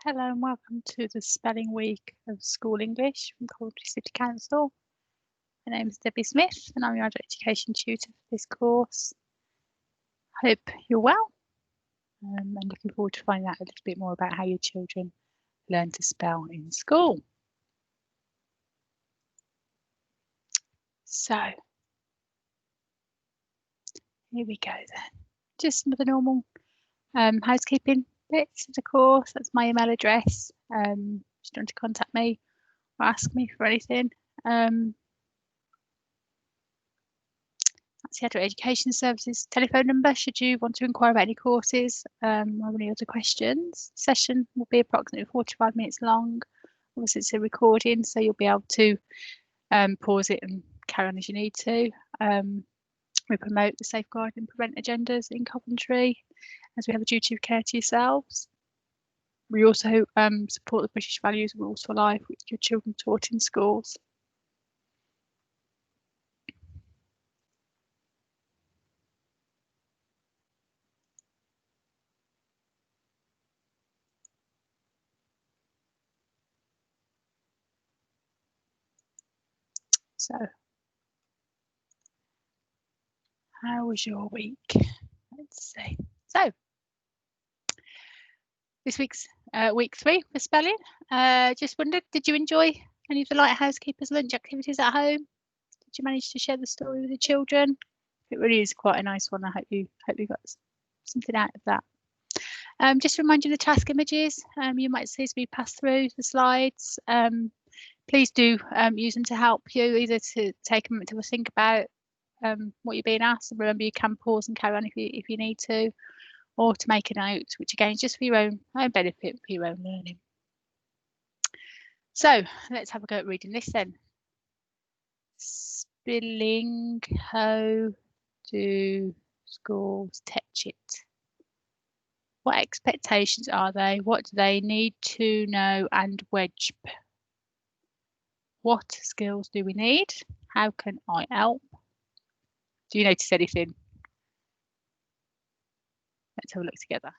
Hello and welcome to the Spelling Week of School English from Coventry City Council. My name is Debbie Smith and I'm your adult education tutor for this course. Hope you're well and looking forward to finding out a little bit more about how your children learn to spell in school. So, here we go then. Just some of the normal housekeeping bits of the course. That's my email address. If you want to contact me or ask me for anything. That's the Adult Education Services telephone number should you want to inquire about any courses or any other questions. The session will be approximately 45 minutes long. Obviously it's a recording, so you'll be able to pause it and carry on as you need to. We promote the safeguard and prevent agendas in Coventry as we have a duty of care to yourselves. We also support the British values and rules for life which your children taught in schools. So, how was your week? Let's see. So, this week's week 3 for spelling. Just wondered, did you enjoy any of the Lighthouse Keepers lunch activities at home? Did you manage to share the story with the children? It really is quite a nice one. I hope you got something out of that. Just to remind you the task images you might see as we pass through the slides. Please do use them to help you, either to take a moment to think about what you're being asked. And remember, you can pause and carry on if you need to, or to make a note, which again is just for your own benefit, for your own learning. So let's have a go at reading this then. Spilling, how do schools teach it? What expectations are they? What do they need to know and wedge? What skills do we need? How can I help? Do you notice anything? Let's have a look together.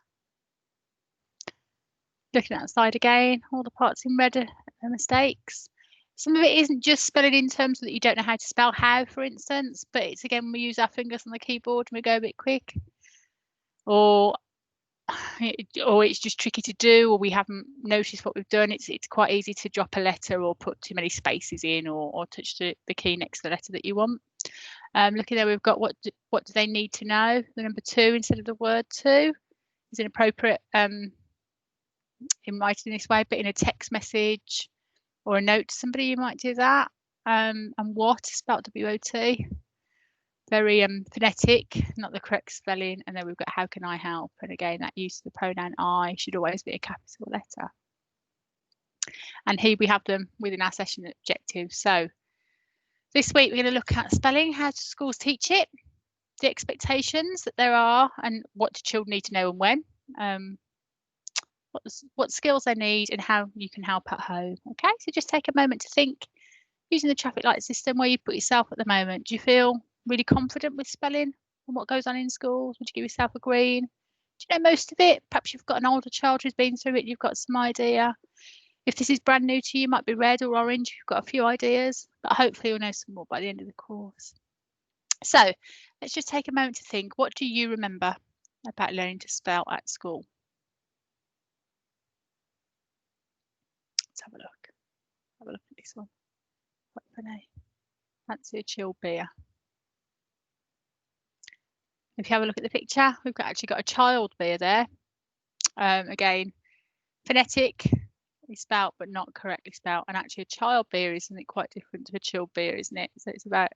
Looking at the slide again, all the parts in red are mistakes. Some of it isn't just spelling in terms that you don't know how to spell how, for instance, but it's again, we use our fingers on the keyboard and we go a bit quick. Or it's just tricky to do, or we haven't noticed what we've done. It's quite easy to drop a letter or put too many spaces in, or touch the key next to the letter that you want. Looking there, we've got what do they need to know? The number 2 instead of the word to is inappropriate in writing this way, but in a text message or a note to somebody, you might do that. And what, spelled W-O-T. Very phonetic, not the correct spelling. And then we've got how can I help? And again, that use of the pronoun I should always be a capital letter. And here we have them within our session objectives. So this week we're going to look at spelling, how do schools teach it, the expectations that there are, and what do children need to know and when, what skills they need and how you can help at home. Okay, so just take a moment to think, using the traffic light system where you put yourself at the moment. Do you feel really confident with spelling and what goes on in schools? Would you give yourself a green? Do you know most of it? Perhaps you've got an older child who's been through it, you've got some idea. If this is brand new to you, it might be red or orange, you've got a few ideas, but hopefully you'll know some more by the end of the course. So let's just take a moment to think, what do you remember about learning to spell at school? Let's have a look. Have a look at this one. What for me? Fancy a chilled beer. If you have a look at the picture, we've actually got a child beer there. Again, phonetic is spelt but not correctly spelt, and actually a child beer is something quite different to a chilled beer, isn't it? So it's about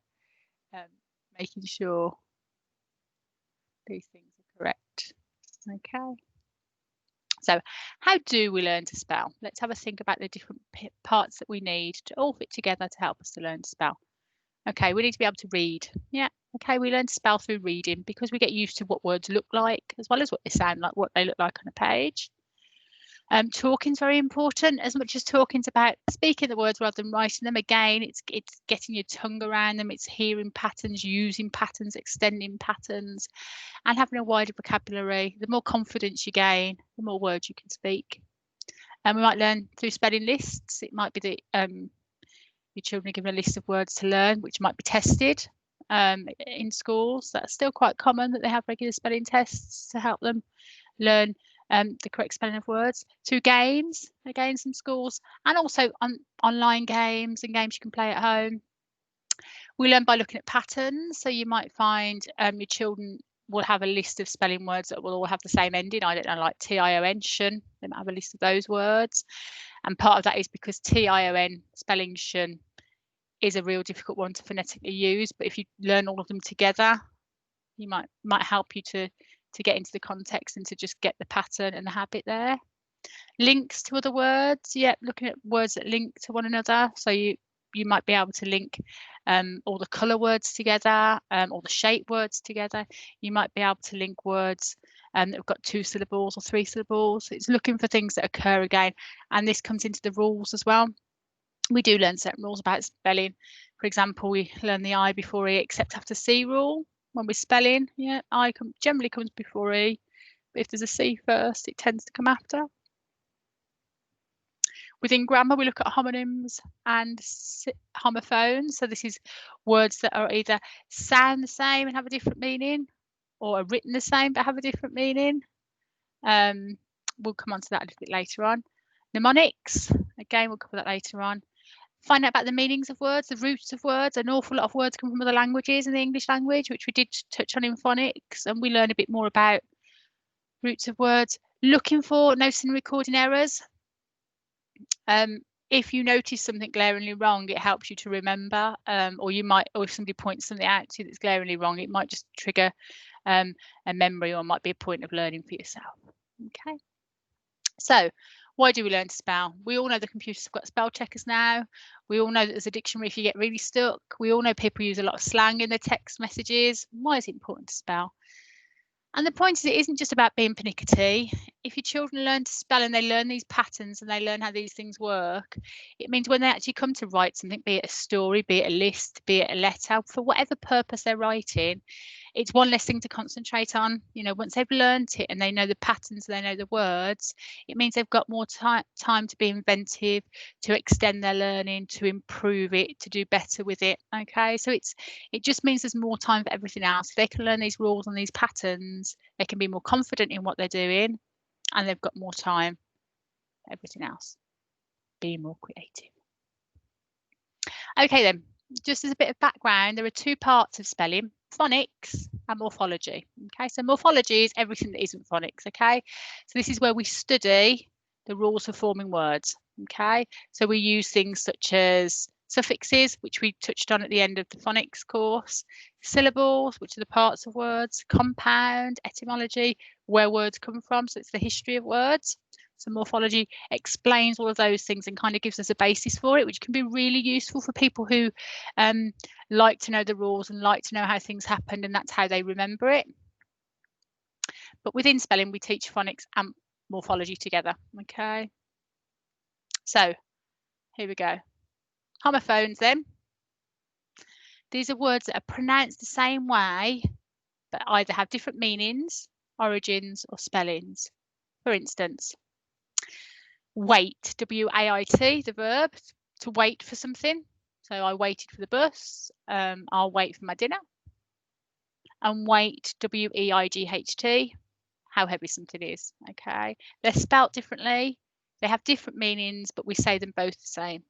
making sure these things are correct. Okay. So how do we learn to spell? Let's have a think about the different parts that we need to all fit together to help us to learn to spell. Okay, we need to be able to read. Yeah, okay, we learn to spell through reading because we get used to what words look like as well as what they sound like, what they look like on a page. Talking is very important. As much as talking's about speaking the words rather than writing them, again, it's getting your tongue around them, it's hearing patterns, using patterns, extending patterns, and having a wider vocabulary. The more confidence you gain, the more words you can speak. And we might learn through spelling lists. It might be that your children are given a list of words to learn, which might be tested in schools. That's still quite common that they have regular spelling tests to help them learn the correct spelling of words. Through games, again, some schools, and also on online games and games you can play at home. We learn by looking at patterns. So you might find your children will have a list of spelling words that will all have the same ending. I don't know, like T-I-O-N, shun. They might have a list of those words. And part of that is because T-I-O-N, spelling shun, is a real difficult one to phonetically use. But if you learn all of them together, you might help you to get into the context and to just get the pattern and the habit there. Links to other words. Yeah, looking at words that link to one another. So you might be able to link all the colour words together, or the shape words together. You might be able to link words that have got 2 syllables or 3 syllables. It's looking for things that occur again. And this comes into the rules as well. We do learn certain rules about spelling. For example, we learn the I before E except after C rule when we're spelling. Yeah, I generally comes before E, but if there's a C first, it tends to come after. Within grammar, we look at homonyms and homophones. So this is words that are either sound the same and have a different meaning, or are written the same but have a different meaning. We'll come on to that a little bit later on. Mnemonics, again, we'll cover that later on. Find out about the meanings of words, the roots of words. An awful lot of words come from other languages in the English language, which we did touch on in phonics, and we learn a bit more about roots of words. Looking for noticing and recording errors. If you notice something glaringly wrong, it helps you to remember, or if somebody points something out to you that's glaringly wrong, it might just trigger a memory, or might be a point of learning for yourself. Okay. So why do we learn to spell? We all know the computers have got spell checkers now. We all know that there's a dictionary if you get really stuck. We all know people use a lot of slang in their text messages. Why is it important to spell? And the point is, it isn't just about being pernickety. If your children learn to spell and they learn these patterns and they learn how these things work, it means when they actually come to write something, be it a story, be it a list, be it a letter, for whatever purpose they're writing, it's one less thing to concentrate on. You know, once they've learned it and they know the patterns, they know the words, it means they've got more time to be inventive, to extend their learning, to improve it, to do better with it. Okay, so it just means there's more time for everything else. If they can learn these rules and these patterns, they can be more confident in what they're doing, and they've got more time for everything else, being more creative. Okay then, just as a bit of background, there are 2 parts of spelling: phonics and morphology. Okay, so morphology is everything that isn't phonics. Okay, so this is where we study the rules for forming words. Okay, so we use things such as suffixes, which we touched on at the end of the phonics course, syllables, which are the parts of words, compound, etymology, where words come from, so it's the history of words. So morphology explains all of those things and kind of gives us a basis for it, which can be really useful for people who like to know the rules and like to know how things happened, and that's how they remember it. But within spelling, we teach phonics and morphology together. Okay. So here we go. Homophones then. These are words that are pronounced the same way, but either have different meanings, origins, or spellings. For instance, wait, W-A-I-T, the verb, to wait for something. So I waited for the bus. I'll wait for my dinner. And weight, W-E-I-G-H-T, how heavy something is. Okay, they're spelt differently. They have different meanings, but we say them both the same.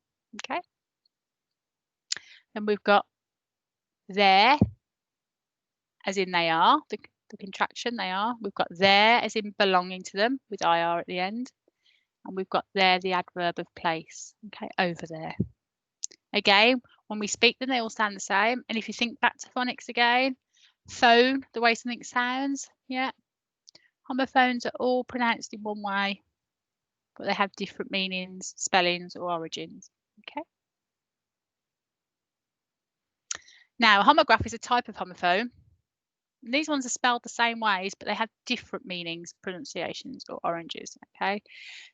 Okay. Then we've got there, as in they are, the contraction they are. We've got there as in belonging to them, with IR at the end. And we've got there, the adverb of place. Okay, over there. Again, when we speak them, they all sound the same. And if you think back to phonics again, phone, the way something sounds, yeah. Homophones are all pronounced in one way, but they have different meanings, spellings, or origins. Okay. Now, a homograph is a type of homophone. And these ones are spelled the same ways, but they have different meanings, pronunciations, or oranges. Okay.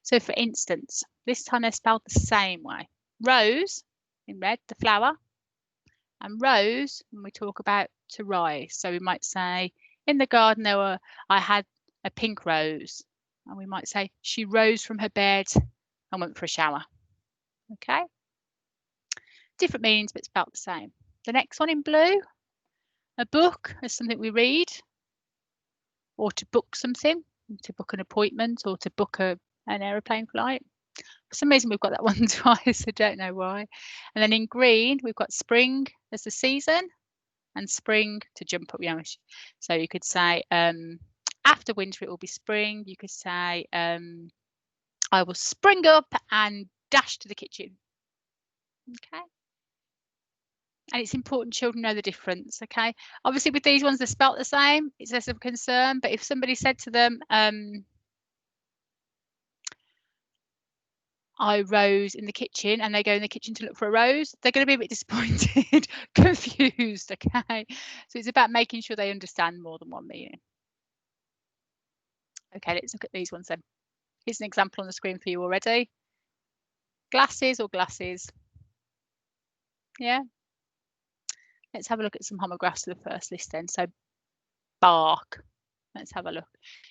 So, for instance, this time they're spelled the same way. Rose, in red, the flower, and rose when we talk about to rise. So we might say, in the garden I had a pink rose, and we might say she rose from her bed and went for a shower. Okay. Different meanings, but spelt the same. The next one in blue, a book is something we read, or to book something, to book an appointment, or to book an aeroplane flight. For some reason, we've got that one twice. I don't know why. And then in green, we've got spring as the season, and spring to jump up. So you could say after winter it will be spring. You could say I will spring up and dash to the kitchen. Okay. And it's important children know the difference. Okay. Obviously, with these ones, they're spelt the same. It's less of a concern. But if somebody said to them, I rose in the kitchen, and they go in the kitchen to look for a rose, they're going to be a bit disappointed, confused. Okay. So it's about making sure they understand more than one meaning. Okay, let's look at these ones then. Here's an example on the screen for you already. Glasses or glasses? Yeah. Let's have a look at some homographs to the first list then. So bark. Let's have a look.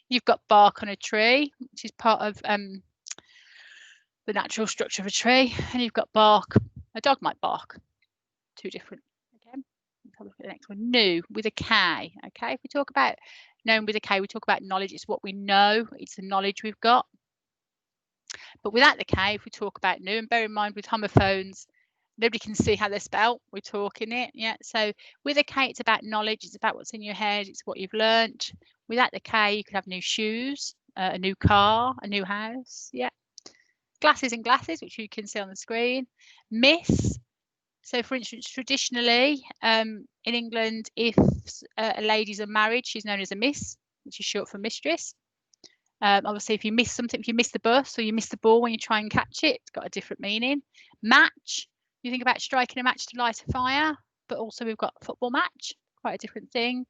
You've got bark on a tree, which is part of the natural structure of a tree. And you've got bark. A dog might bark. Two different. Okay. Let's have a look at the next one. New with a K. Okay. If we talk about known with a K, we talk about knowledge. It's what we know. It's the knowledge we've got. But without the K, if we talk about new, and bear in mind with homophones, nobody can see how they're spelt. We're talking it. Yeah. So with a K, it's about knowledge. It's about what's in your head. It's what you've learnt. Without the K, you could have new shoes, a new car, a new house. Yeah. Glasses and glasses, which you can see on the screen. Miss. So for instance, traditionally in England, if a lady's unmarried, she's known as a miss, which is short for mistress. Obviously, if you miss something, if you miss the bus or you miss the ball when you try and catch it, it's got a different meaning. Match, you think about striking a match to light a fire, but also we've got football match, quite a different thing.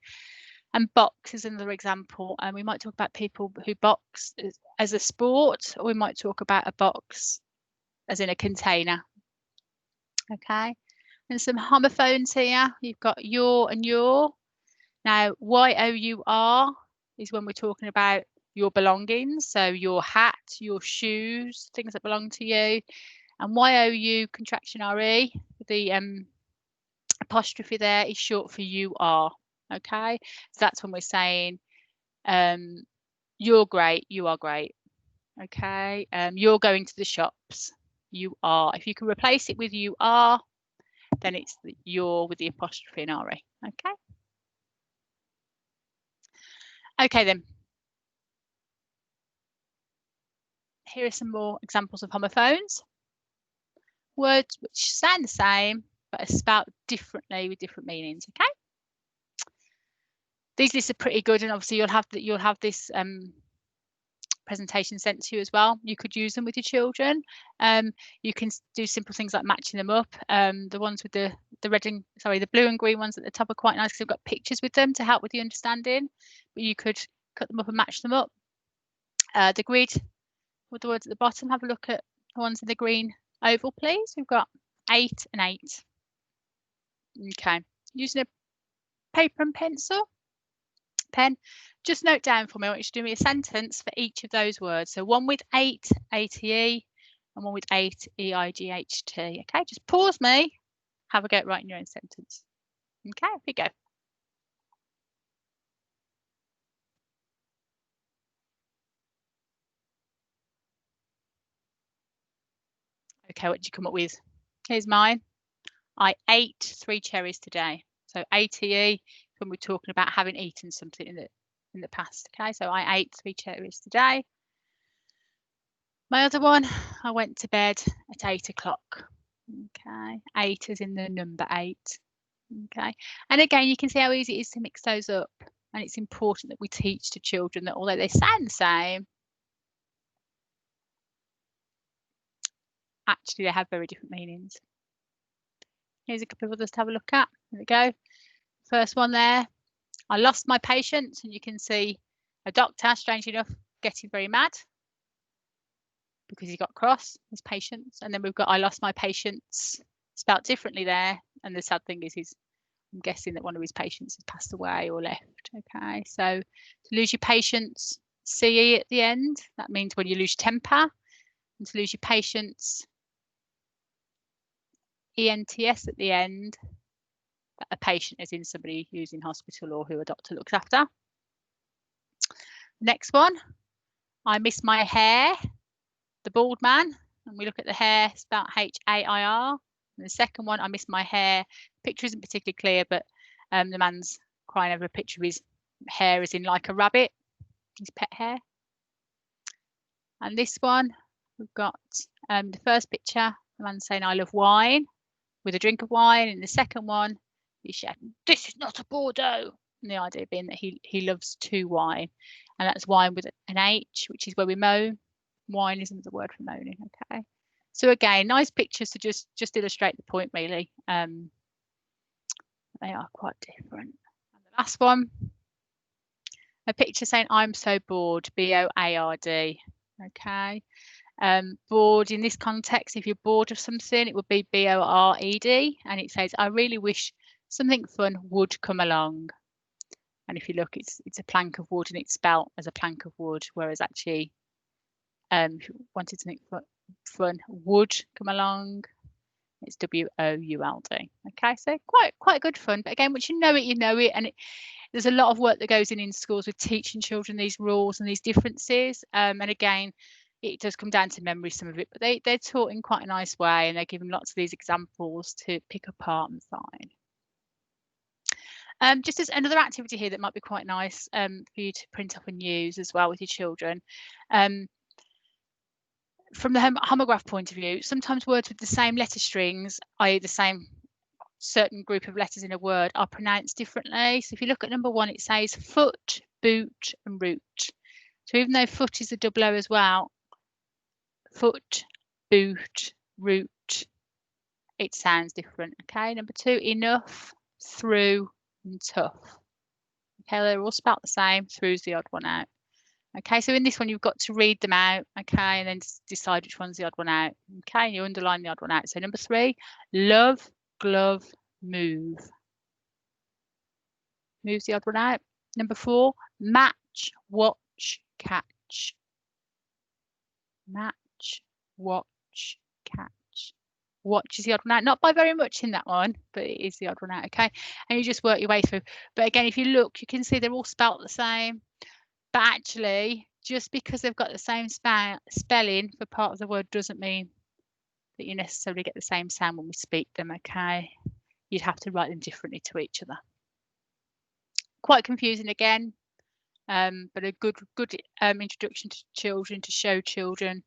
And box is another example. And we might talk about people who box as a sport, or we might talk about a box as in a container. Okay. And some homophones here. You've got your and your. Now, Y-O-U-R is when we're talking about your belongings. So your hat, your shoes, things that belong to you. And Y-O-U contraction R-E, the apostrophe there is short for you are. Okay. So that's when we're saying you're great, you are great. Okay. You're going to the shops. You are. If you can replace it with you are, then it's the you're with the apostrophe and R-E. Okay. Okay then. Here are some more examples of homophones. Words which sound the same but are spelled differently with different meanings. Okay. These lists are pretty good, and obviously you'll have this presentation sent to you as well. You could use them with your children. You can do simple things like matching them up. The ones with the blue and green ones at the top are quite nice because they've got pictures with them to help with the understanding. But you could cut them up and match them up. The grid with the words at the bottom, have a look at the ones in the green oval, please. We've got 8 and 8. Okay, using a paper and pen, just note down for me. I want you to do me a sentence for each of those words. So one with 8, A-T-E, and one with 8, E-I-G-H-T. Okay, just pause me, have a go at writing your own sentence. Okay, here we go. Okay, what did you come up with? Here's mine. I ate 3 cherries today. So ATE, when we're talking about having eaten something in the past. Okay, so I ate 3 cherries today. My other one, I went to bed at 8 o'clock. Okay, 8 is in the number 8. Okay, and again, you can see how easy it is to mix those up. And it's important that we teach the children that although they sound the same, actually they have very different meanings. Here's a couple of others to have a look at. There we go. First one there. I lost my patience, and you can see a doctor, strangely enough, getting very mad because he got cross, his patience. And then we've got I lost my patience spelt differently there. And the sad thing is I'm guessing that one of his patients has passed away or left. Okay, so to lose your patience, CE at the end, that means when you lose temper. and to lose your patience, ENTS at the end, that a patient is in somebody who's in hospital or who a doctor looks after. Next one, I miss my hair, the bald man, and we look at the hair spelled H-A-I-R. And the second one, I miss my hair. Picture isn't particularly clear, but the man's crying over a picture of his hair as in like a rabbit, his pet hair. And this one, we've got the first picture, the man saying, I love wine, with a drink of wine. And the second one, he's shouting, this is not a Bordeaux. And the idea being that he loves to wine. And that's wine with an H, which is where we moan. Wine isn't the word for moaning, okay? So again, nice pictures to just illustrate the point, really. They are quite different. And the last one, a picture saying, I'm so bored, B-O-A-R-D, okay? Bored in this context, if you're bored of something, it would be B-O-R-E-D, and it says, I really wish something fun would come along. And if you look, it's a plank of wood and it's spelt as a plank of wood, whereas actually, if you wanted something fun would come along, it's W-O-U-L-D. Okay, so quite good fun. But again, once you know it, and there's a lot of work that goes in schools with teaching children these rules and these differences. And again, it does come down to memory, some of it, but they're taught in quite a nice way, and they're given lots of these examples to pick apart and find. Just as another activity here that might be quite nice for you to print off and use as well with your children. From the homograph point of view, sometimes words with the same letter strings, i.e. the same certain group of letters in a word, are pronounced differently. So if you look at number 1, it says foot, boot and root. So even though foot is a double O as well, foot, boot, root, it sounds different. Okay, number 2, enough, through and tough. Okay, they're all spelt the same, through's the odd one out. Okay, so in this one, you've got to read them out, okay, and then decide which one's the odd one out. Okay, and you underline the odd one out. So number 3, love, glove, move. Moves the odd one out. Number 4, match, watch, catch. Match, watch, catch. Watch is the odd one out, not by very much in that one, but it is the odd one out, okay? And you just work your way through. But again, if you look, you can see they're all spelt the same. But actually, just because they've got the same spelling for part of the word doesn't mean that you necessarily get the same sound when we speak them, okay? You'd have to write them differently to each other. Quite confusing again, but a good introduction to children, to show children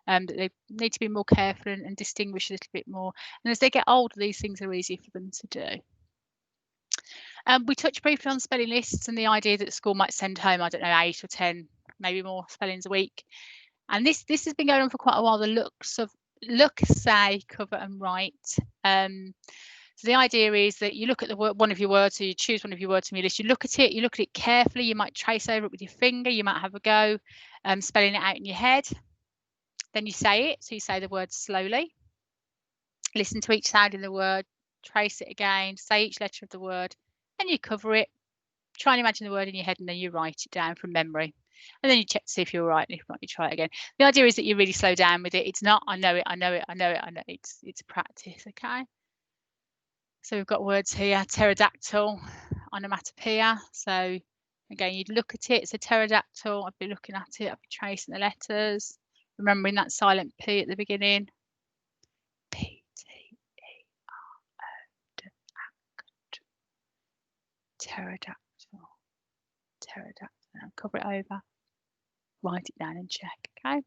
that they need to be more careful and distinguish a little bit more. And as they get older, these things are easier for them to do. We touched briefly on spelling lists and the idea that school might send home, I don't know, 8 or 10, maybe more spellings a week. And this has been going on for quite a while, the look, say, cover and write. So the idea is that you look at one of your words, so you choose one of your words from your list, you look at it carefully, you might trace over it with your finger, you might have a go spelling it out in your head. Then you say it, so you say the word slowly. Listen to each sound in the word, trace it again, say each letter of the word, and you cover it. Try and imagine the word in your head, and then you write it down from memory. And then you check to see if you're right, and if not, you try it again. The idea is that you really slow down with it. It's not, I know it. It's practice, okay? So we've got words here, pterodactyl, onomatopoeia. So again, you'd look at it. It's a pterodactyl. I'd be looking at it. I'd be tracing the letters, remembering that silent P at the beginning. P, T, E, R, O, D, pterodactyl. And cover it over, write it down and check, okay?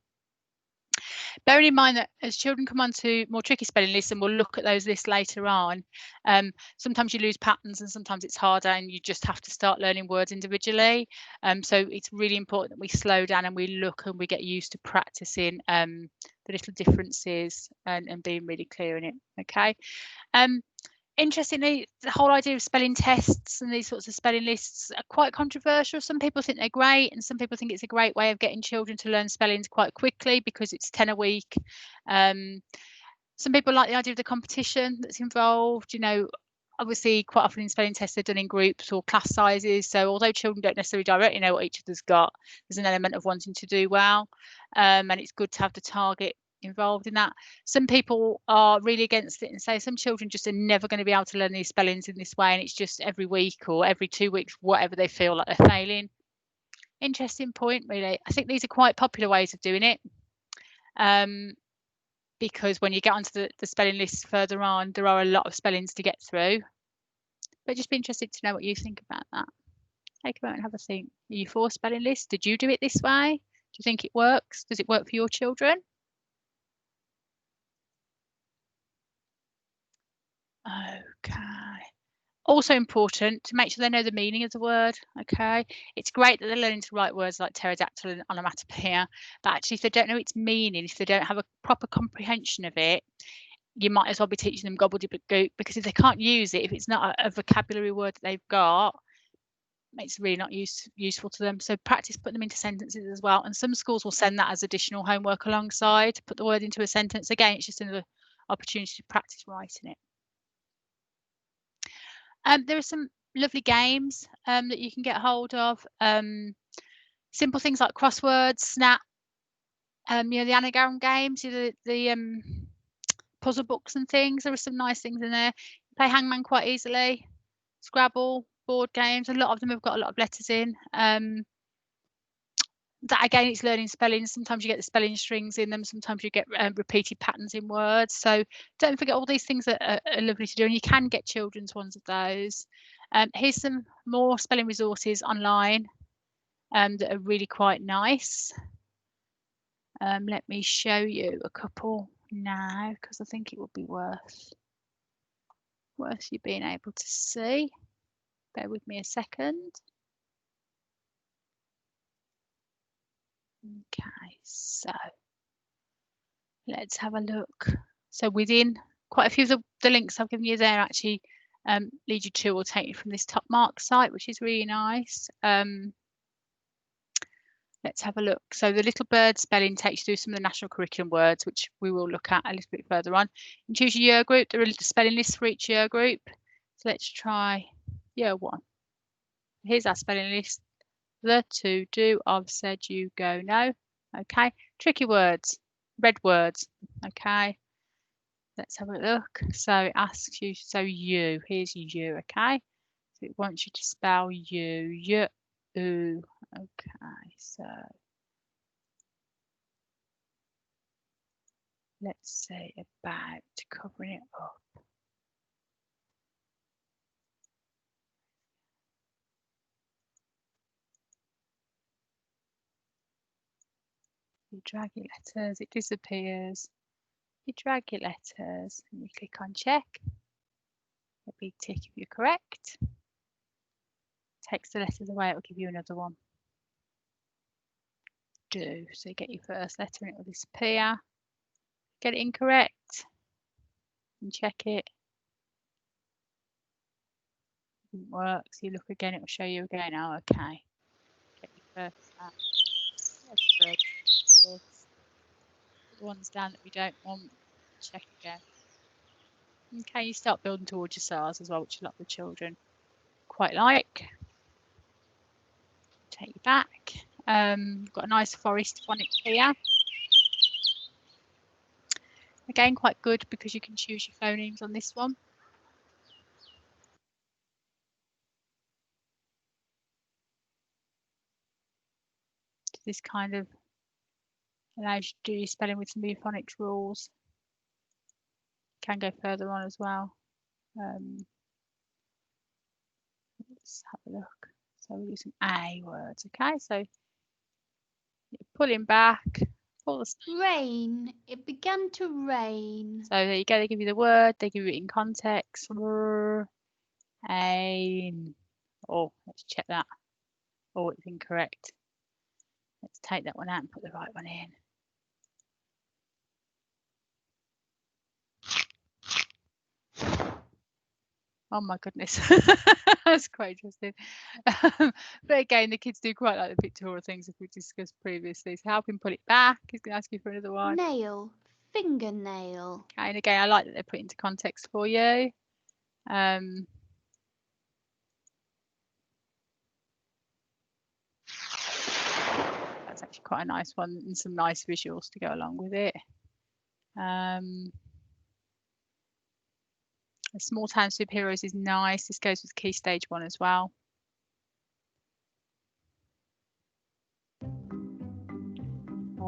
Bearing in mind that as children come on to more tricky spelling lists, and we'll look at those lists later on, sometimes you lose patterns and sometimes it's harder and you just have to start learning words individually. So it's really important that we slow down and we look and we get used to practicing the little differences and being really clear in it, okay? Interestingly, the whole idea of spelling tests and these sorts of spelling lists are quite controversial. Some people think they're great, and some people think it's a great way of getting children to learn spellings quite quickly because it's 10 a week. Some people like the idea of the competition that's involved. You know, obviously, quite often in spelling tests, they're done in groups or class sizes. So although children don't necessarily directly know what each other's got, there's an element of wanting to do well. And it's good to have the target involved in that. Some people are really against it and say some children just are never going to be able to learn these spellings in this way, and it's just every week or every 2 weeks, whatever they feel like they're failing. Interesting point, really. I think these are quite popular ways of doing it, because when you get onto the spelling list further on, there are a lot of spellings to get through. But just be interested to know what you think about that. Take a moment and have a think. Are you for spelling lists? Did you do it this way? Do you think it works? Does it work for your children? Okay. Also important to make sure they know the meaning of the word. Okay. It's great that they're learning to write words like pterodactyl and onomatopoeia, but actually if they don't know its meaning, if they don't have a proper comprehension of it, you might as well be teaching them gobbledygook, because if they can't use it, if it's not a vocabulary word that they've got, it's really not useful to them. So practice putting them into sentences as well. And some schools will send that as additional homework alongside, put the word into a sentence. Again, it's just another opportunity to practice writing it. There are some lovely games that you can get hold of. Simple things like crosswords, Snap, you know, the anagram games, the puzzle books and things. There are some nice things in there. You play Hangman quite easily. Scrabble, board games. A lot of them have got a lot of letters in. That again, it's learning spelling. Sometimes you get the spelling strings in them. Sometimes you get repeated patterns in words. So don't forget, all these things are lovely to do, and you can get children's ones of those. Here's some more spelling resources online that are really quite nice. Let me show you a couple now, because I think it would be worth you being able to see. Bear with me a second. Okay, so let's have a look. So within quite a few of the links I've given you there actually lead you to or take you from this Top Mark site, which is really nice. Let's have a look. So the Little Bird spelling takes you through some of the national curriculum words, which we will look at a little bit further on. And choose your year group. There are spelling lists for each year group. So let's try year 1. Here's our spelling list. The, to, do, of, said, you, go, no. Okay. Tricky words, red words. Okay. Let's have a look. So it asks you, so you, here's you, okay. So it wants you to spell you, ooh. Okay, so let's say about covering it up. You drag your letters, it disappears. You drag your letters and you click on check. A big tick if you're correct. Takes the letters away, it will give you another one. Do, so you get your first letter and it will disappear. Get it incorrect and check it. Didn't work, so you look again, it will show you again. Oh, okay. Get your first letter. Put the ones down that we don't want. Check again. Okay, you start building towards your stars as well, which a lot of the children quite like. Take you back. Got a nice forest phonics here. Again, quite good because you can choose your phonemes on this one. This kind of allows you to do your spelling with some of your phonics rules. Can go further on as well. Let's have a look. So we'll do some A words. Okay, so you're pulling back. Rain. It began to rain. So there you go. They give you the word. They give you it in context. Ain. Oh, let's check that. Oh, it's incorrect. Let's take that one out and put the right one in. Oh my goodness, that's quite interesting. But again, the kids do quite like the pictorial things that we discussed previously. So help him pull it back. He's going to ask you for another one. Nail. Fingernail. Okay, and again, I like that they're put into context for you. That's actually quite a nice one and some nice visuals to go along with it. Small Town Superheroes is nice. This goes with Key Stage 1 as well.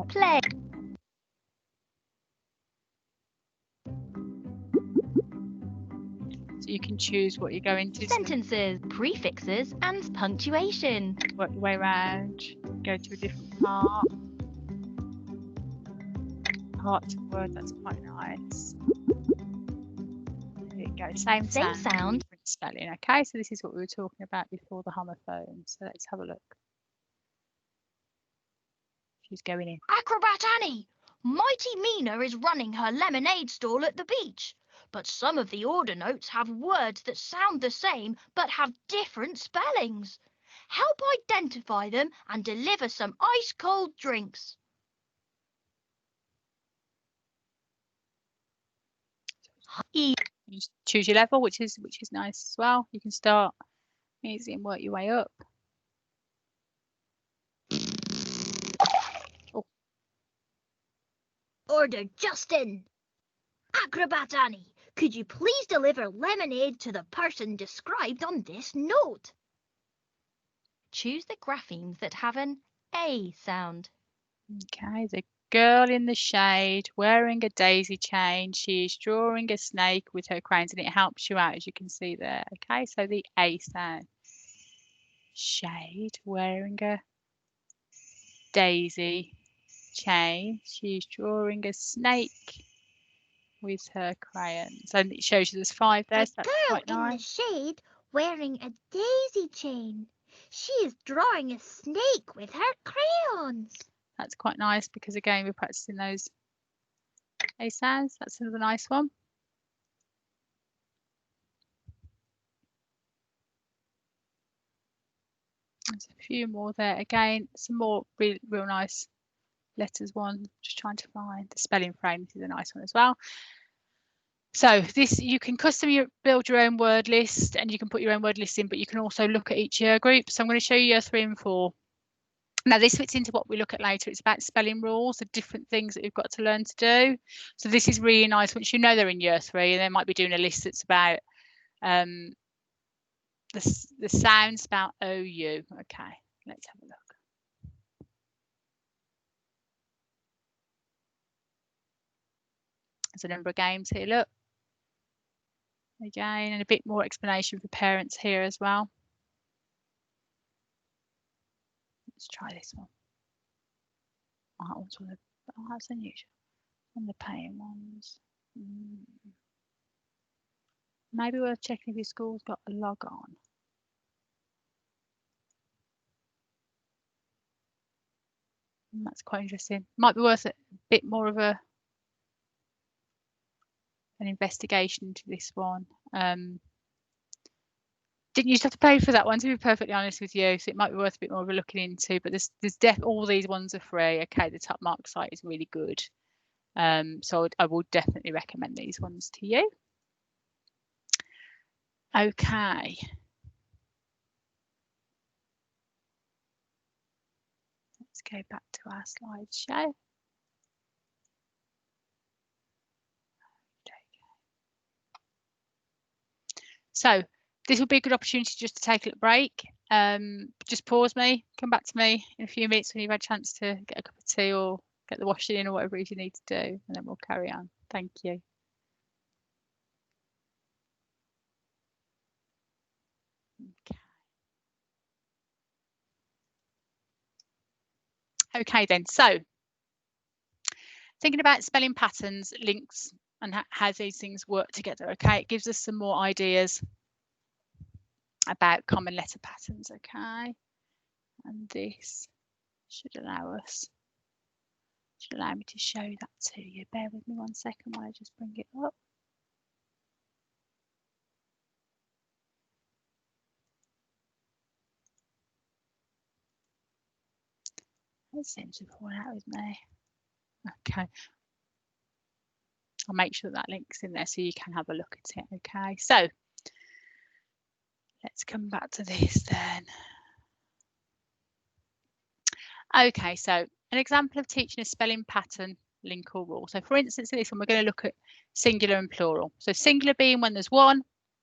Play. So you can choose what you go into. Sentences, prefixes, and punctuation. Work your way around. Go to a different part. Part of word, that's quite nice. There you go. Same sound. Different spelling. Okay, so this is what we were talking about before the homophone. So let's have a look. She's going in. Acrobat Annie! Mighty Mina is running her lemonade stall at the beach. But some of the order notes have words that sound the same but have different spellings. Help identify them and deliver some ice-cold drinks. You choose your level, which is nice as well. You can start easy and work your way up. Oh. Order just in. Acrobat Annie, could you please deliver lemonade to the person described on this note? Choose the graphemes that have an A sound. Okay, the girl in the shade wearing a daisy chain. She is drawing a snake with her crayons, and it helps you out, as you can see there. Okay, so the A sound. Shade wearing a daisy chain. She's drawing a snake with her crayons. And it shows you there's 5 there. So that's quite nice. A girl in the shade wearing a daisy chain. She is drawing a snake with her crayons. That's quite nice because again we're practicing those A sounds. That's another nice one. There's a few more there. Again, some more real nice letters one. Just trying to find the spelling frame. This is a nice one as well. So this, you can build your own word list and you can put your own word list in, but you can also look at each year group. So I'm going to show you year 3 and 4. Now this fits into what we look at later. It's about spelling rules, the different things that you've got to learn to do. So this is really nice once you know they're in year 3, and they might be doing a list that's about the sound spelled OU. Okay, let's have a look. There's a number of games here, look. Again, and a bit more explanation for parents here as well. Let's try this one. Oh, that one's one of the, oh, that's unusual. One of the paying ones. Maybe worth checking if your school's got a log on. That's quite interesting. Might be worth a bit more of an investigation into this one. Didn't used to have to pay for that one, to be perfectly honest with you, so it might be worth a bit more of a looking into. But there's all these ones are free. Okay, the Top Mark site is really good, so I will definitely recommend these ones to you. Okay. Let's go back to our slideshow. So this will be a good opportunity just to take a little break. Just pause me, come back to me in a few minutes when you've had a chance to get a cup of tea or get the washing in or whatever it is you need to do, and then we'll carry on. Thank you. Okay then, so thinking about spelling patterns, links, and how these things work together. Okay, it gives us some more ideas about common letter patterns. Okay, and this should allow me to show that to you. Bear with me 1 second while I just bring it up. It seems to have fallen out with me. Okay, I'll make sure that link's in there so you can have a look at it. Okay, so let's come back to this then. Okay, so an example of teaching a spelling pattern link or rule. So for instance, in this one, we're going to look at singular and plural. So singular being when there's one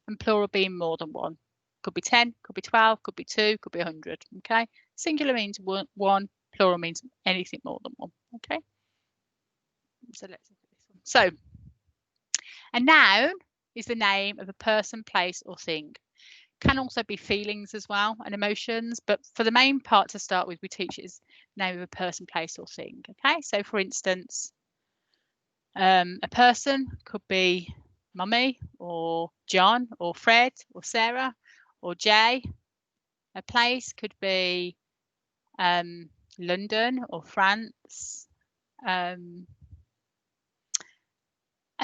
and plural being more than one. Could be 10, could be 12, could be 2, could be 100. Okay. Singular means one, plural means anything more than one. Okay. So let's look at this one. So a noun is the name of a person, place, or thing. Can also be feelings as well and emotions, but for the main part to start with, we teach it as the name of a person, place, or thing. Okay, so for instance, a person could be Mummy or John or Fred or Sarah or Jay. A place could be London or France. A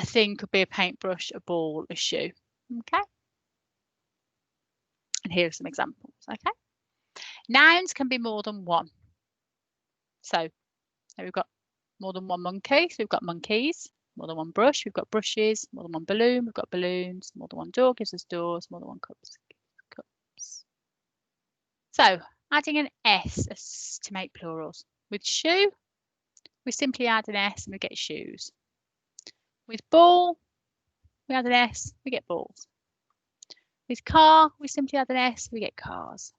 thing could be a paintbrush, a ball, a shoe. Okay. And here are some examples. Okay. Nouns can be more than one. So we've got more than one monkey. So we've got monkeys. More than one brush. We've got brushes. More than one balloon. We've got balloons. More than one door gives us doors. More than one cups. So adding an S to make plurals. With shoe, we simply add an S and we get shoes. With ball, we add an S, we get balls. With car, we simply add an S, we get cars.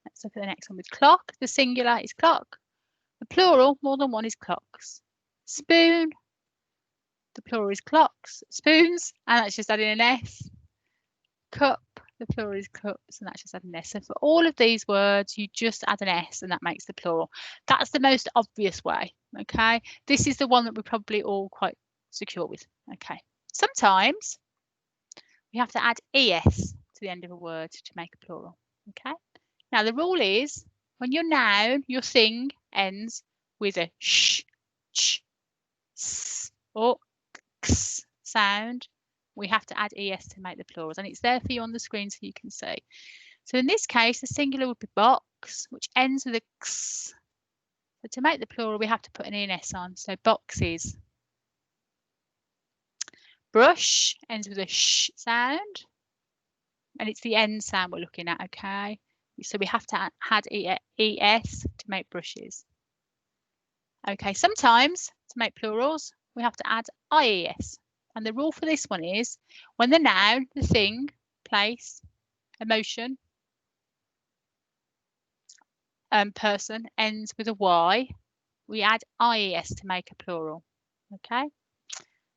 Let's look at the next one. With clock, the singular is clock. The plural, more than one, is clocks. Spoon, the plural is clocks. Spoons, and that's just adding an S. Cup, the plural is cups, and that's just adding an S. So for all of these words, you just add an S, and that makes the plural. That's the most obvious way, okay? This is the one that we're probably all quite secure with, okay? Sometimes we have to add ES to the end of a word to make a plural, okay? Now, the rule is when your noun, your thing, ends with a sh, ch, s, or x sound, we have to add ES to make the plurals, and it's there for you on the screen so you can see. So in this case, the singular would be box, which ends with a x. So to make the plural, we have to put an ES on, so boxes. Brush ends with a sh sound, and it's the end sound we're looking at, okay? So we have to add ES to make brushes. Okay, sometimes to make plurals, we have to add IES. And the rule for this one is when the noun, the thing, place, emotion, person ends with a Y, we add IES to make a plural. Okay.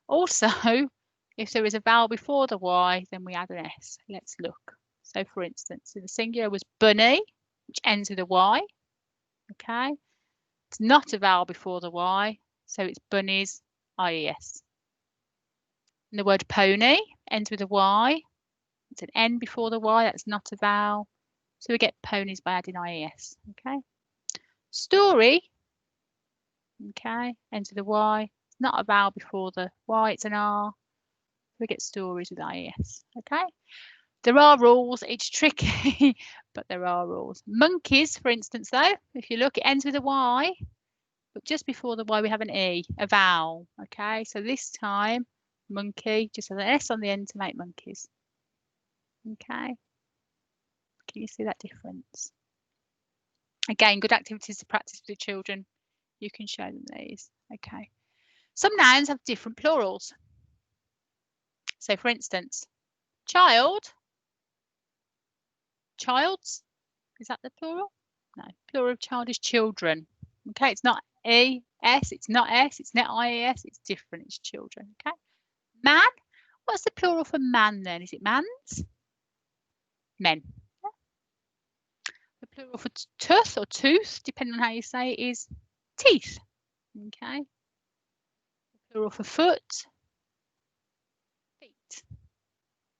Also, if there is a vowel before the Y, then we add an S. Let's look. So for instance, the singular was bunny, which ends with a Y. Okay. It's not a vowel before the Y, so it's bunnies, IES. And the word pony ends with a Y. It's an N before the Y, that's not a vowel. So we get ponies by adding IES, okay? Story, okay, ends with a Y. It's not a vowel before the Y, it's an R. We get stories with IES, okay? There are rules, it's tricky, but there are rules. Monkeys, for instance, though, if you look, it ends with a Y, but just before the Y we have an E, a vowel, okay? So this time, monkey, just has an S on the end to make monkeys. Okay. Can you see that difference? Again, good activities to practice with the children. You can show them these. Okay. Some nouns have different plurals. So for instance, child. Childs. Is that the plural? No. Plural of child is children. Okay, it's not E-S, it's not S, it's not I-E-S, it's different, it's children. Okay. Man, what's the plural for man then? Is it mans? Men. Yeah. The plural for tooth or tooth, depending on how you say it, is teeth. Okay. The plural for foot, feet.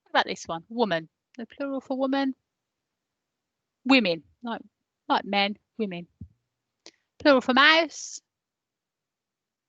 What about this one? Woman. The plural for woman, women. Like men, women. Plural for mouse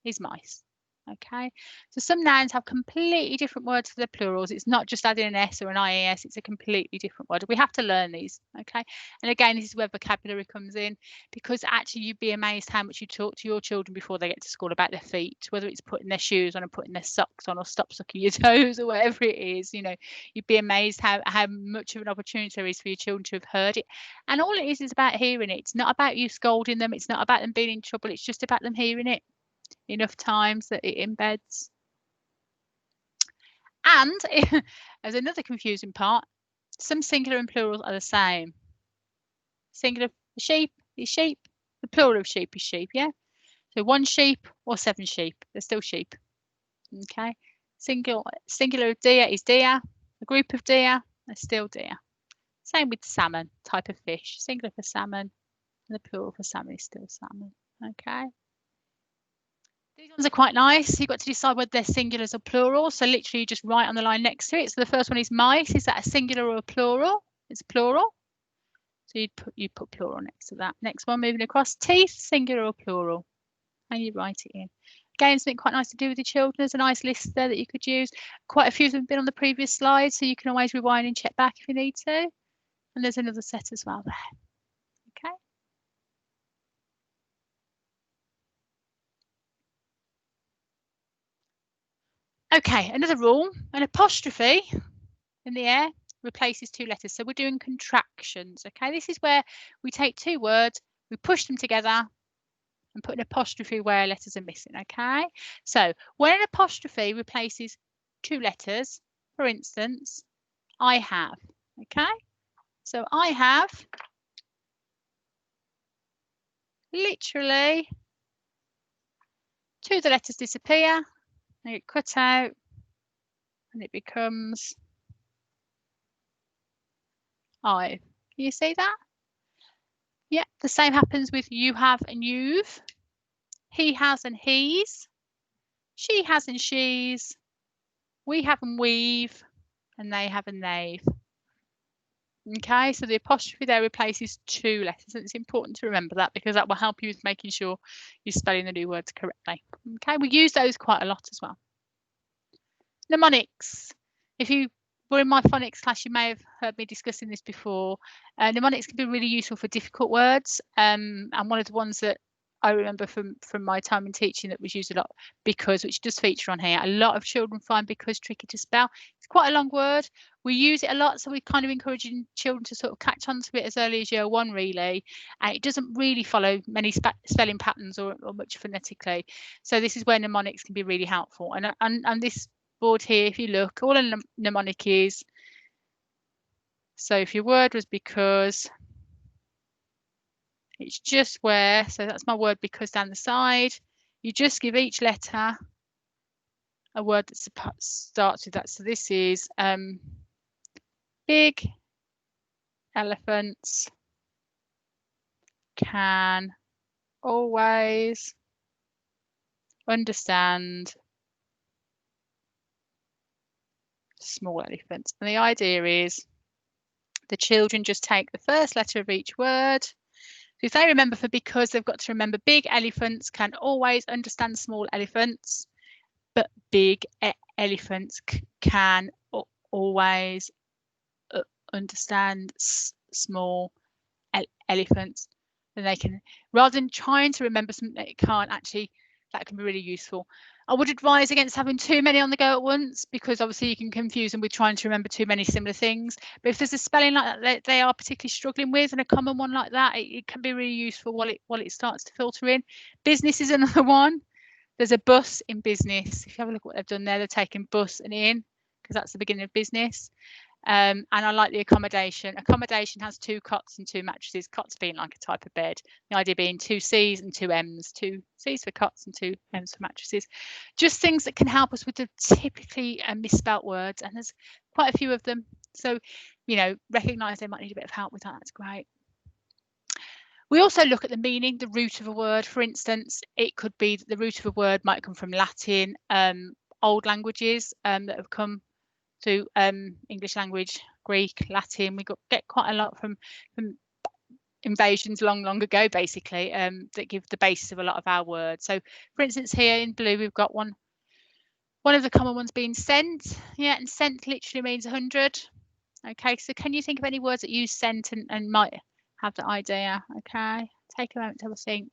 is mice. Okay, so some nouns have completely different words for the plurals. It's not just adding an S or an IES, it's a completely different word. We have to learn these, okay? And again, this is where vocabulary comes in, because actually you'd be amazed how much you talk to your children before they get to school about their feet, whether it's putting their shoes on or putting their socks on or stop sucking your toes or whatever it is. You know, you'd be amazed how much of an opportunity there is for your children to have heard it. And all it is about hearing it. It's not about you scolding them. It's not about them being in trouble. It's just about them hearing it. enough times that it embeds. And as another confusing part, some singular and plurals are the same. Singular for sheep is sheep, the plural of sheep is sheep, yeah? So 1 sheep or 7 sheep, they're still sheep. Okay, singular of deer is deer, a group of deer are still deer. Same with salmon, type of fish. Singular for salmon and the plural for salmon is still salmon. Okay. These ones are quite nice. You've got to decide whether they're singulars or plural. So literally you just write on the line next to it. So the first one is mice. Is that a singular or a plural? It's plural. So you'd put plural next to that. Next one, moving across, teeth, singular or plural. And you write it in. Again, something quite nice to do with your children. There's a nice list there that you could use. Quite a few of them have been on the previous slide, so you can always rewind and check back if you need to. And there's another set as well there. Okay. Okay, another rule, an apostrophe in the air replaces 2 letters. So we're doing contractions. Okay, this is where we take 2 words, we push them together and put an apostrophe where letters are missing. Okay, so when an apostrophe replaces 2 letters, for instance, I have. Okay, so I have literally 2 of the letters disappear, they get cut out, and it becomes I've. Can you see that? Yeah, the same happens with you have and you've, he has and he's, she has and she's, we have and we've, and they have and they've. Okay, so the apostrophe there replaces 2 letters, and it's important to remember that because that will help you with making sure you're spelling the new words correctly. Okay, we use those quite a lot as well. Mnemonics. If you were in my phonics class, you may have heard me discussing this before. Mnemonics can be really useful for difficult words, and one of the ones that I remember from my time in teaching that was used a lot, because, which does feature on here. A lot of children find because tricky to spell. It's quite a long word. We use it a lot, so we're kind of encouraging children to sort of catch on to it as early as year 1, really. And it doesn't really follow many spelling patterns or much phonetically. So this is where mnemonics can be really helpful. And this board here, if you look, all a mnemonic is, so if your word was because, it's just where, so that's my word because down the side, you just give each letter a word that starts with that. So this is big elephants can always understand small elephants. And the idea is the children just take the first letter of each word. So if they remember for because, they've got to remember big elephants can always understand small elephants, but big elephants can always understand small elephants. Then they can, rather than trying to remember something that it can't, actually, that can be really useful. I would advise against having too many on the go at once, because obviously you can confuse them with trying to remember too many similar things. But if there's a spelling like that they are particularly struggling with, and a common one like that, it can be really useful while it starts to filter in. Business is another one. There's a bus in business. If you have a look at what they've done there, they're taking bus and in, because that's the beginning of business. And I like the accommodation. Accommodation has 2 cots and 2 mattresses, cots being like a type of bed. The idea being 2 C's and 2 M's, 2 C's for cots and 2 M's for mattresses. Just things that can help us with the typically misspelt words, and there's quite a few of them. So, you know, recognise they might need a bit of help with that. That's great. We also look at the meaning, the root of a word. For instance, it could be that the root of a word might come from Latin, old languages that have come through English language, Greek, Latin. We get quite a lot from invasions long ago, basically, that give the basis of a lot of our words. So, for instance, here in blue, we've got one of the common ones being cent. Yeah, and cent literally means 100. Okay, so can you think of any words that use cent and might have that idea? Okay, take a moment to have a think.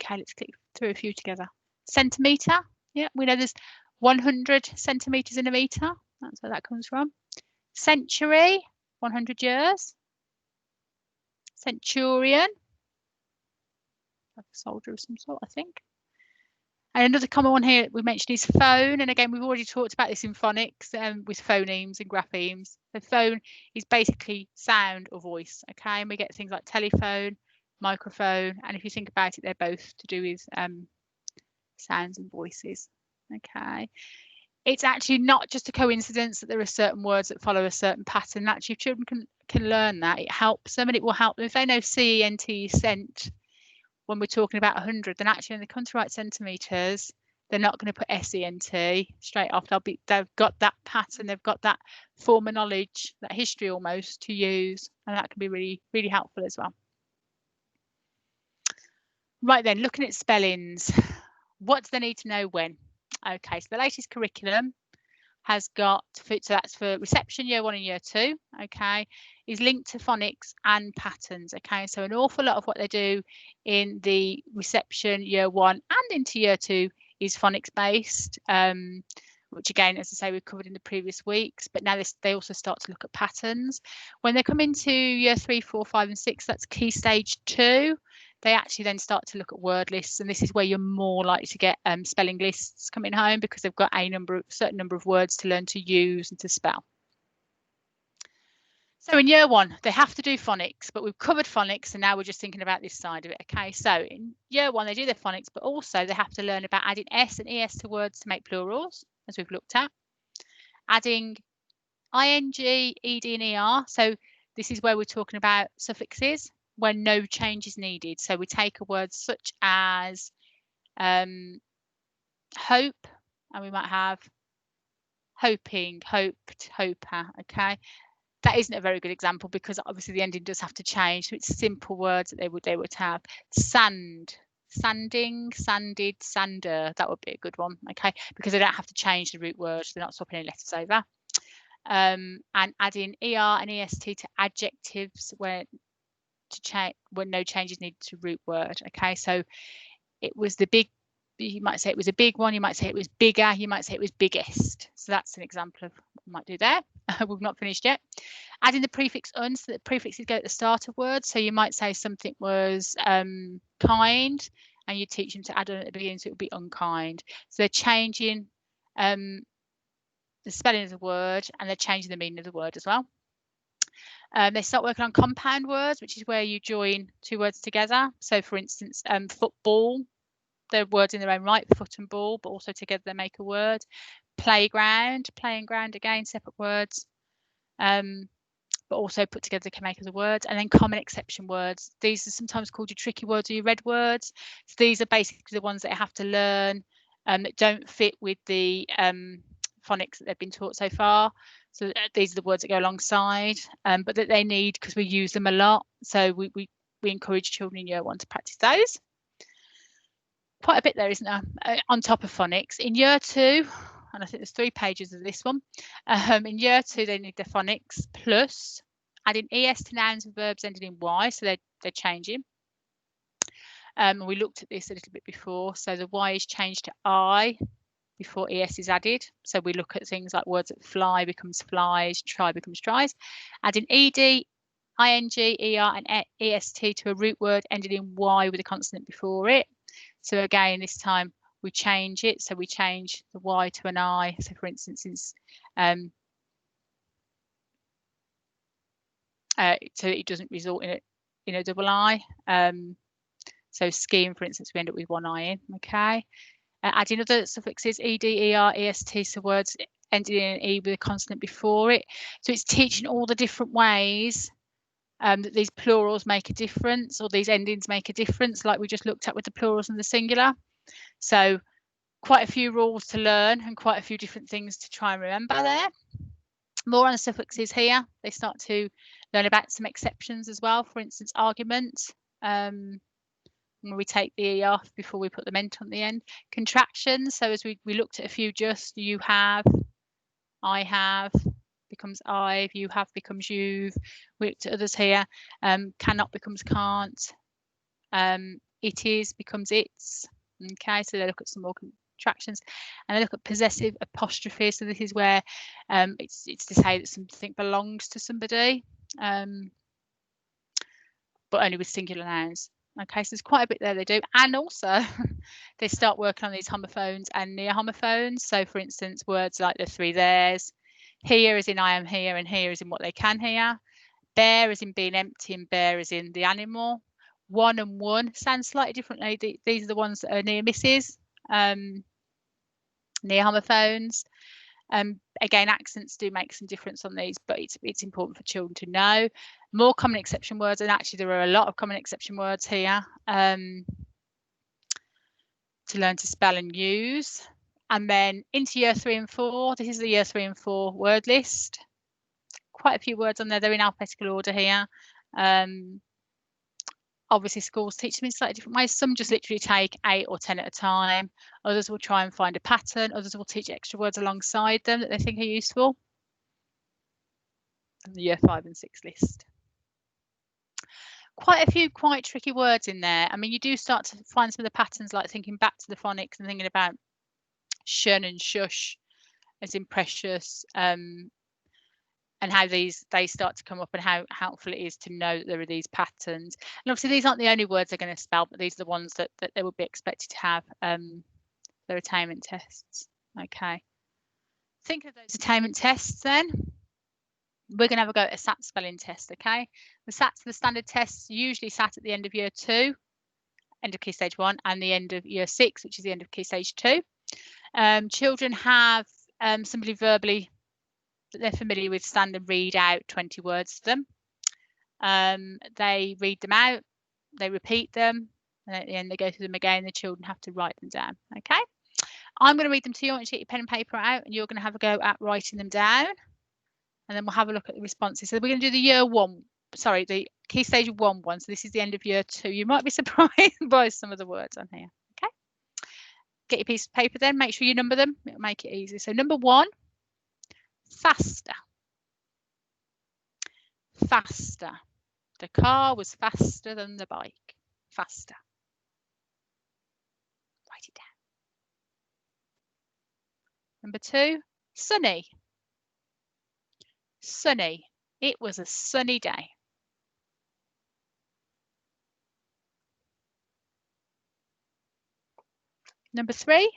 Okay, let's click through a few together. Centimetre. Yeah, we know there's 100 centimetres in a metre. That's where that comes from. Century, 100 years. Centurion. like a soldier of some sort, I think. And another common one here we mentioned is phone. And again, we've already talked about this in phonics with phonemes and graphemes. The phone is basically sound or voice, okay? And we get things like telephone, microphone. And if you think about it, they're both to do with sounds and voices, okay? It's actually not just a coincidence that there are certain words that follow a certain pattern. Actually, if children can learn that, it helps them, and it will help them. If they know CENT, cent, when we're talking about 100, then actually when they come to write centimetres, they're not going to put SENT straight off. They've got that pattern, they've got that form of knowledge, that history almost to use, and that can be really, really helpful as well. Right then, looking at spellings, what do they need to know when? Okay, so the latest curriculum has got, so that's for reception year 1 and year 2, okay, is linked to phonics and patterns, okay? So an awful lot of what they do in the reception year 1 and into year 2 is phonics based, which again, as I say, we've covered in the previous weeks, but now they also start to look at patterns. When they come into year 3, 4, 5 and 6, that's key stage 2. They actually then start to look at word lists, and this is where you're more likely to get spelling lists coming home because they've got a certain number of words to learn to use and to spell. So in year 1, they have to do phonics, but we've covered phonics, and now we're just thinking about this side of it. Okay, so in year 1, they do their phonics, but also they have to learn about adding S and ES to words to make plurals, as we've looked at. Adding ING, ED and ER. So this is where we're talking about suffixes when no change is needed. So we take a word such as hope, and we might have hoping, hoped, hoper, okay? That isn't a very good example because obviously the ending does have to change. So it's simple words that they would have. Sand, sanding, sanded, sander. That would be a good one, okay? Because they don't have to change the root word. They're not swapping any letters over. And adding ER and EST to adjectives when no change is needed to root word, okay? So it was the big, you might say it was a big one, you might say it was bigger, you might say it was biggest. So that's an example of what we might do there. We've not finished yet. Adding the prefix un, so that prefixes go at the start of words. So you might say something was kind, and you teach them to add on at the beginning, so it would be unkind. So they're changing the spelling of the word, and they're changing the meaning of the word as well. They start working on compound words, which is where you join two words together. So for instance, football, they're words in their own right, foot and ball, but also together they make a word. Playground, playing ground, again, separate words, but also put together can make as a word. And then common exception words. These are sometimes called your tricky words or your red words. So these are basically the ones that you have to learn that don't fit with the phonics that they've been taught so far. So these are the words that go alongside, but that they need because we use them a lot. So we encourage children in year 1 to practice those. Quite a bit there, isn't there? On top of phonics. In year 2, and I think there's 3 pages of this one. In year 2, they need the phonics plus adding ES to nouns and verbs ending in Y, so they're changing. We looked at this a little bit before. So the Y is changed to I before ES is added. So we look at things like words that fly becomes flies, try becomes tries. Adding ED, ING, ER and EST to a root word ending in Y with a consonant before it. So again, this time we change it. So we change the Y to an I. So for instance, so it doesn't result in a double I. So scheme, for instance, we end up with one I in, okay? Adding other suffixes, ED, ER, EST, so words ending in E with a consonant before it. So it's teaching all the different ways that these plurals make a difference, or these endings make a difference, like we just looked at with the plurals and the singular. So quite a few rules to learn and quite a few different things to try and remember there. More on the suffixes here. They start to learn about some exceptions as well. For instance, argument. When we take the E off before we put the ment on the end. Contractions. So as we looked at a few just, you have, I have, becomes I've, you have becomes you've. We looked at others here. Cannot becomes can't. It is becomes it's. Okay, so they look at some more contractions, and they look at possessive apostrophe. So this is where it's to say that something belongs to somebody, but only with singular nouns. Okay, so there's quite a bit there they do. And also they start working on these homophones and near homophones. So for instance, words like the three there's, here is in I am here, and here is in what they can hear. Bear is in being empty, and bear is in the animal. One and one sound slightly differently. These are the ones that are near misses, near homophones. Again, accents do make some difference on these, but it's important for children to know. More common exception words, and actually there are a lot of common exception words here to learn to spell and use. And then into year 3 and 4, this is the year 3 and 4 word list. Quite a few words on there, they're in alphabetical order here. Obviously schools teach them in slightly different ways. Some just literally take 8 or 10 at a time. Others will try and find a pattern. Others will teach extra words alongside them that they think are useful. And the year 5 and 6 list. Quite a few quite tricky words in there. I mean, you do start to find some of the patterns, like thinking back to the phonics and thinking about shun and shush as in precious, and how they start to come up, and how helpful it is to know that there are these patterns. And obviously these aren't the only words they're going to spell, but these are the ones that they would be expected to have their attainment tests. Okay, think of those attainment tests then. We're going to have a go at a SAT spelling test. Okay, the SATs, the standard tests, usually sat at the end of year 2, end of Key Stage 1, and the end of year 6, which is the end of Key Stage 2. Children have somebody verbally that they're familiar with stand and read out 20 words to them. They read them out, they repeat them, and at the end they go through them again. The children have to write them down. Okay, I'm going to read them to you. I want you to get your pen and paper out, and you're going to have a go at writing them down, and then we'll have a look at the responses. So we're going to do the year 1, sorry, the Key Stage 1 one. So this is the end of year 2. You might be surprised by some of the words on here. Okay, get your piece of paper then, make sure you number them, it'll make it easy. So number 1, faster. Faster. The car was faster than the bike. Faster. Write it down. Number 2, sunny. Sunny. It was a sunny day. Number 3,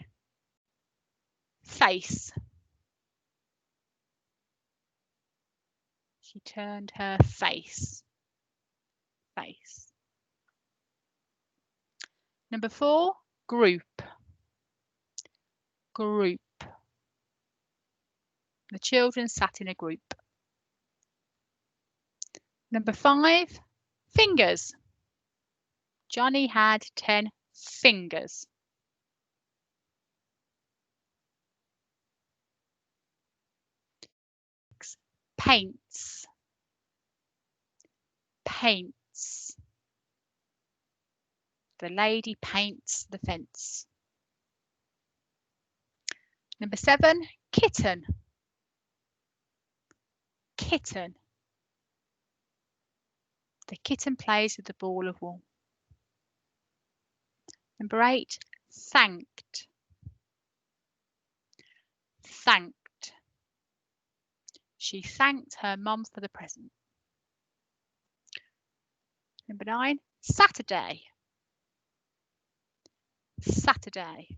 face. She turned her face. Face. Number 4, group. Group. The children sat in a group. Number 5, fingers. Johnny had 10 fingers. Paints. Paints. The lady paints the fence. Number 7, kitten. Kitten. The kitten plays with the ball of wool. Number 8, thanked. Thanked. She thanked her mum for the present. Number 9, Saturday. Saturday.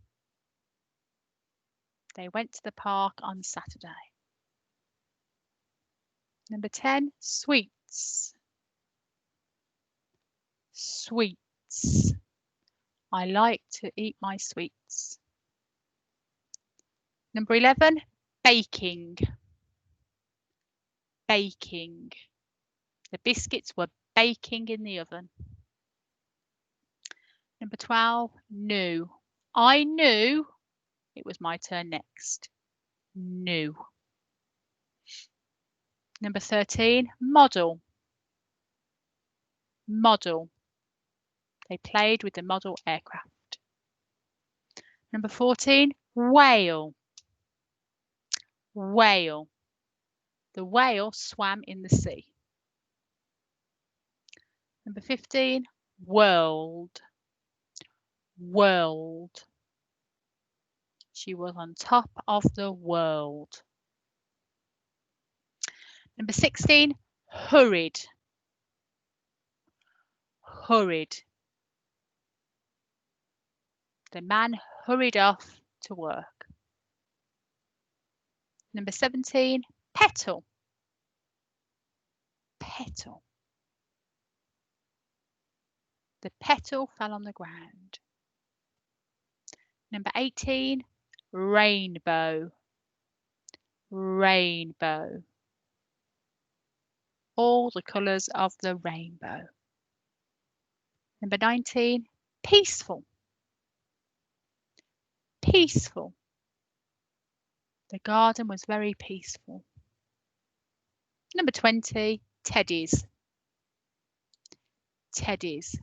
They went to the park on Saturday. Number 10, sweets. Sweets. I like to eat my sweets. Number 11, baking. Baking. The biscuits were baking in the oven. Number 12, knew. I knew it was my turn next. Knew. Number 13, model. Model. They played with the model aircraft. Number 14, whale. Whale. The whale swam in the sea. Number 15, world. World. She was on top of the world. Number 16, hurried. Hurried. The man hurried off to work. Number 17, petal. Petal. The petal fell on the ground. Number 18, rainbow. Rainbow. All the colours of the rainbow. Number 19, peaceful. Peaceful. The garden was very peaceful. Number 20, teddies. Teddies.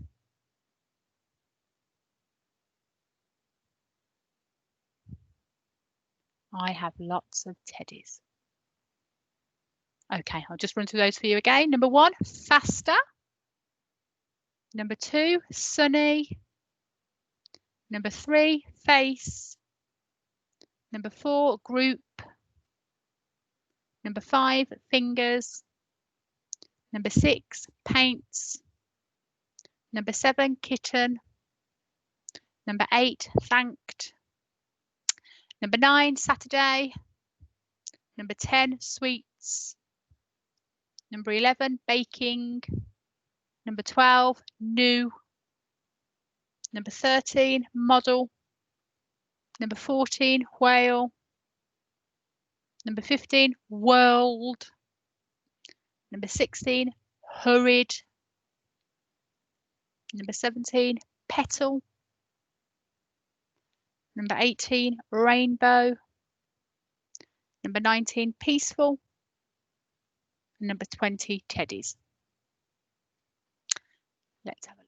I have lots of teddies. Okay, I'll just run through those for you again. Number 1, faster. Number 2, sunny. Number 3, face. Number 4, group. Number 5, fingers. Number 6, paints. Number 7, kitten. Number 8, thanked. Number 9, Saturday. Number 10, sweets. Number 11, baking. Number 12, new. Number 13, model. Number 14, whale. Number 15, world. Number 16, hurried. Number 17, petal. Number 18, rainbow. Number 19, peaceful. And number 20, teddies. Let's have a look.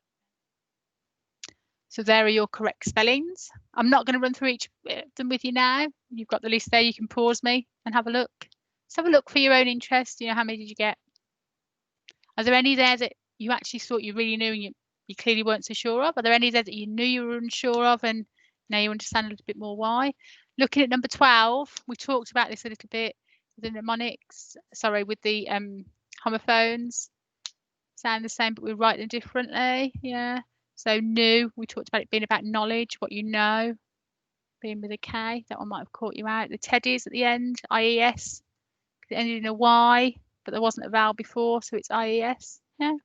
So there are your correct spellings. I'm not going to run through each of them with you now. You've got the list there. You can pause me and have a look. Just have a look for your own interest. You know, how many did you get? Are there any there that you actually thought you really knew and you clearly weren't so sure of? Are there any there that you knew you were unsure of and now you understand a little bit more why? Looking at number 12, we talked about this a little bit with the mnemonics, sorry, with the homophones. Sound the same, but we write them differently. Yeah. So new, we talked about it being about knowledge, what you know, being with a K. That one might have caught you out. The teddies at the end, IES. It ended in a Y, but there wasn't a vowel before, so it's IES. Yeah.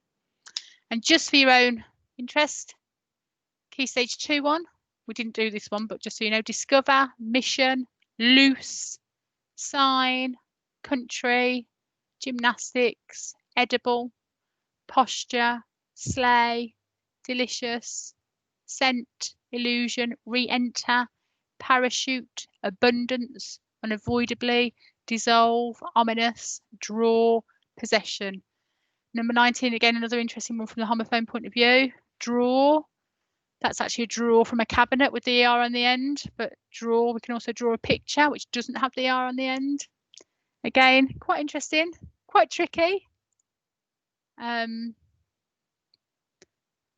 And just for your own interest, Key Stage 2 one, we didn't do this one, but just so you know, discover, mission, loose, sign, country, gymnastics, edible, posture, slay, delicious, scent, illusion, re-enter, parachute, abundance, unavoidably, dissolve, ominous, draw, possession. Number 19, again, another interesting one from the homophone point of view. Draw. That's actually a draw from a cabinet with the ER on the end, but draw, we can also draw a picture which doesn't have the ER on the end. Again, quite interesting, quite tricky.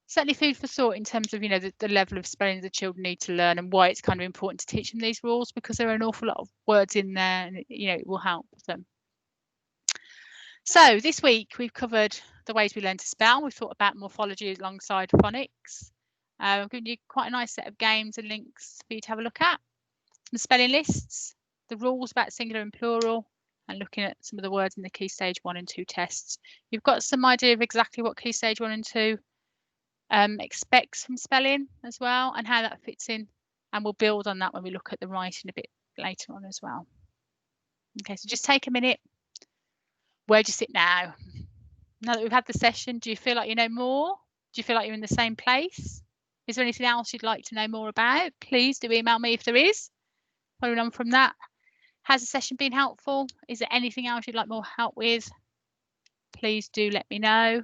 Certainly food for thought in terms of, you know, the level of spelling the children need to learn and why it's kind of important to teach them these rules, because there are an awful lot of words in there and, you know, it will help them. So this week we've covered the ways we learn to spell. We've thought about morphology alongside phonics. I've given you quite a nice set of games and links for you to have a look at. The spelling lists, the rules about singular and plural, and looking at some of the words in the Key Stage 1 and 2 tests. You've got some idea of exactly what Key Stage 1 and 2 expects from spelling as well, and how that fits in, and we'll build on that when we look at the writing a bit later on as well. Okay, so just take a minute. Where do you sit now? Now that we've had the session, do you feel like you know more? Do you feel like you're in the same place? Is there anything else you'd like to know more about? Please do email me if there is. Following on from that, has the session been helpful? Is there anything else you'd like more help with? Please do let me know.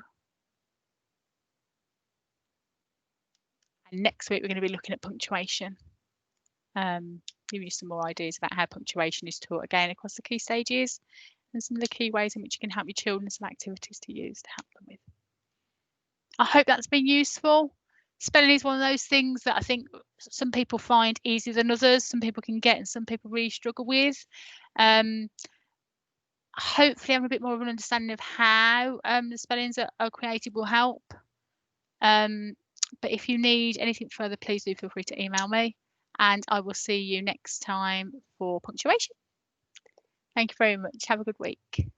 And next week, we're going to be looking at punctuation. Give you some more ideas about how punctuation is taught again across the key stages and some of the key ways in which you can help your children, some activities to use to help them with. I hope that's been useful. Spelling is one of those things that I think some people find easier than others. Some people can get and some people really struggle with. Hopefully having a bit more of an understanding of how the spellings are created will help. But if you need anything further, please do feel free to email me, and I will see you next time for punctuation. Thank you very much. Have a good week.